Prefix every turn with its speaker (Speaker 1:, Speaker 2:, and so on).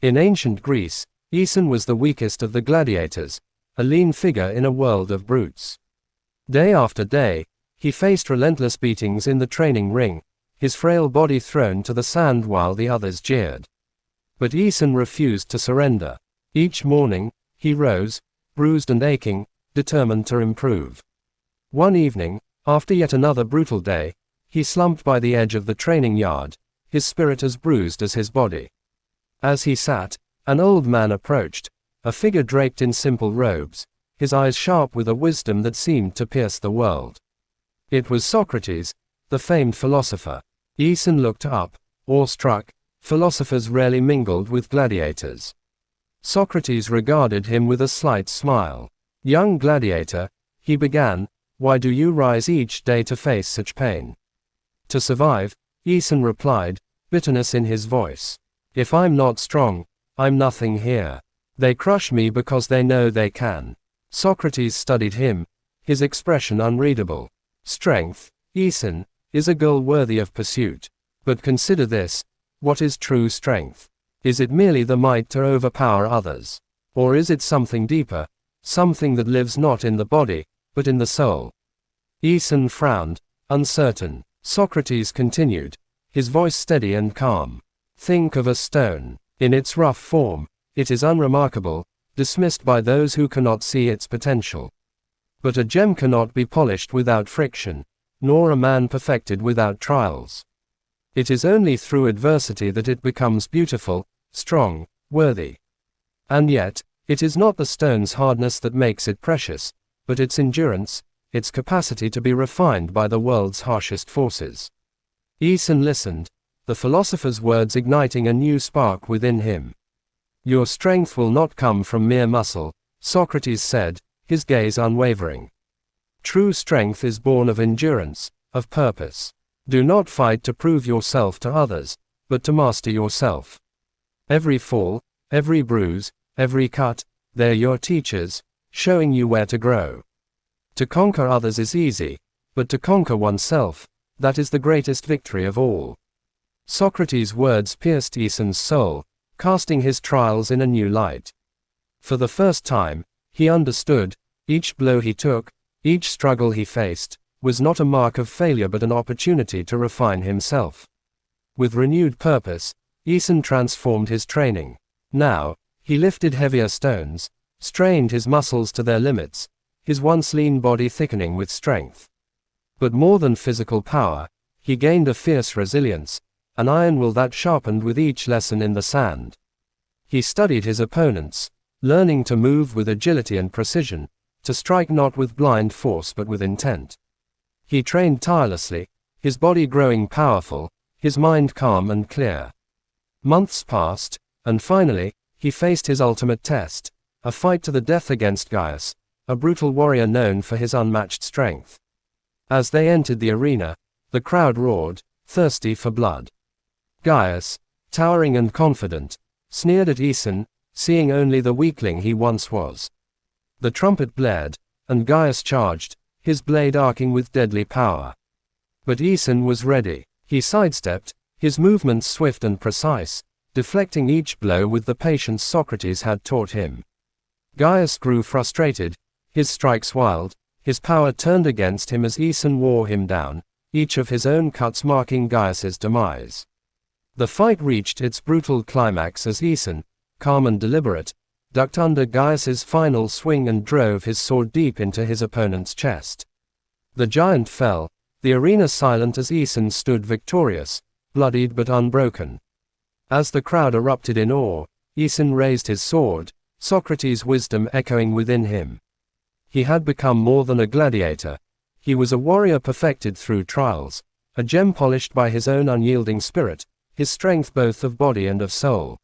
Speaker 1: In ancient Greece, Aeson was the weakest of the gladiators, a lean figure in a world of brutes. Day after day, he faced relentless beatings in the training ring, his frail body thrown to the sand while the others jeered. But Aeson refused to surrender. Each morning, he rose, bruised and aching, determined to improve. One evening, after yet another brutal day, he slumped by the edge of the training yard, his spirit as bruised as his body. As he sat, an old man approached, a figure draped in simple robes, his eyes sharp with a wisdom that seemed to pierce the world. It was Socrates, the famed philosopher. Aeson looked up, awestruck. Philosophers rarely mingled with gladiators. Socrates regarded him with a slight smile. "Young gladiator," he began, "why do you rise each day to face such pain?" "To survive," Aeson replied, bitterness in his voice. "If I'm not strong, I'm nothing here. They crush me because they know they can." Socrates studied him, his expression unreadable. "Strength, Aeson, is a goal worthy of pursuit. But consider this, what is true strength? Is it merely the might to overpower others? Or is it something deeper, something that lives not in the body, but in the soul?" Aeson frowned, uncertain. Socrates continued, his voice steady and calm. "Think of a stone. In its rough form, it is unremarkable, dismissed by those who cannot see its potential. But a gem cannot be polished without friction, nor a man perfected without trials. It is only through adversity that it becomes beautiful, strong, worthy. And yet, it is not the stone's hardness that makes it precious, but its endurance, its capacity to be refined by the world's harshest forces." Aeson listened, the philosopher's words igniting a new spark within him. "Your strength will not come from mere muscle," Socrates said, his gaze unwavering. "True strength is born of endurance, of purpose. Do not fight to prove yourself to others, but to master yourself. Every fall, every bruise, every cut, they're your teachers, showing you where to grow. To conquer others is easy, but to conquer oneself, that is the greatest victory of all." Socrates' words pierced Aeson's soul, casting his trials in a new light. For the first time, he understood, each blow he took, each struggle he faced, was not a mark of failure but an opportunity to refine himself. With renewed purpose, Aeson transformed his training. Now, he lifted heavier stones, strained his muscles to their limits, his once lean body thickening with strength. But more than physical power, he gained a fierce resilience, an iron will that sharpened with each lesson in the sand. He studied his opponents, learning to move with agility and precision, to strike not with blind force but with intent. He trained tirelessly, his body growing powerful, his mind calm and clear. Months passed, and finally, he faced his ultimate test, a fight to the death against Gaius, a brutal warrior known for his unmatched strength. As they entered the arena, the crowd roared, thirsty for blood. Gaius, towering and confident, sneered at Aeson, seeing only the weakling he once was. The trumpet blared, and Gaius charged, his blade arcing with deadly power. But Aeson was ready. He sidestepped, his movements swift and precise, deflecting each blow with the patience Socrates had taught him. Gaius grew frustrated, his strikes wild, his power turned against him as Aeson wore him down, each of his own cuts marking Gaius's demise. The fight reached its brutal climax as Aeson, calm and deliberate, ducked under Gaius's final swing and drove his sword deep into his opponent's chest. The giant fell, the arena silent as Aeson stood victorious, bloodied but unbroken. As the crowd erupted in awe, Aeson raised his sword, Socrates' wisdom echoing within him. He had become more than a gladiator. He was a warrior perfected through trials, a gem polished by his own unyielding spirit, his strength both of body and of soul.